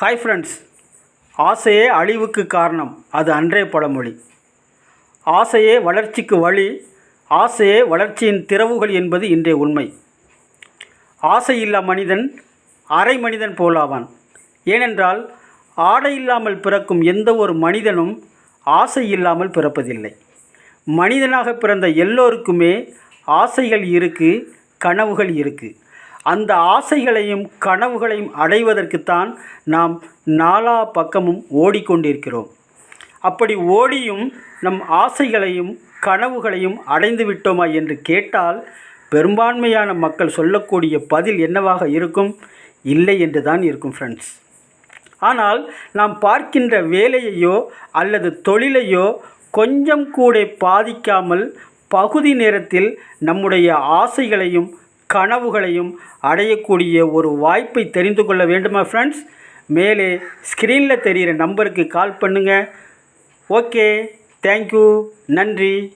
Hi friends, ஆசையே அழிவுக்கு காரணம், அது அன்றே பழமொழி. ஆசையே வளர்ச்சிக்கு வழி, ஆசையே வளர்ச்சியின் திறவுகள் என்பது இன்றைய உண்மை. ஆசையில்லா மனிதன் அரை மனிதன் போலாவான். ஏனென்றால் ஆடை இல்லாமல் பிறக்கும் எந்த ஒரு மனிதனும் ஆசை இல்லாமல் பிறப்பதில்லை. மனிதனாக பிறந்த எல்லோருக்குமே ஆசைகள் இருக்குது, கனவுகள் இருக்குது. அந்த ஆசைகளையும் கனவுகளையும் அடைவதற்குத்தான் நாம் நாலா பக்கமும் ஓடிக்கொண்டிருக்கிறோம். அப்படி ஓடியும் நம் ஆசைகளையும் கனவுகளையும் அடைந்து விட்டோமா என்று கேட்டால் பெரும்பான்மையான மக்கள் சொல்லக்கூடிய பதில் என்னவாக இருக்கும்? இல்லை என்று தான் இருக்கும் ஃப்ரெண்ட்ஸ். ஆனால் நாம் பார்க்கின்ற வேலையையோ அல்லது தொழிலையோ கொஞ்சம் கூட பாதிக்காமல் பகுதி நேரத்தில் நம்முடைய ஆசைகளையும் கனவுகளையும் அடையக்கூடிய ஒரு வாய்ப்பை தெரிந்து கொள்ள வேண்டுமா ஃப்ரெண்ட்ஸ்? மேலே ஸ்க்ரீனில் தெரிகிற நம்பருக்கு கால் பண்ணுங்கள். ஓகே, தேங்க்யூ, நன்றி.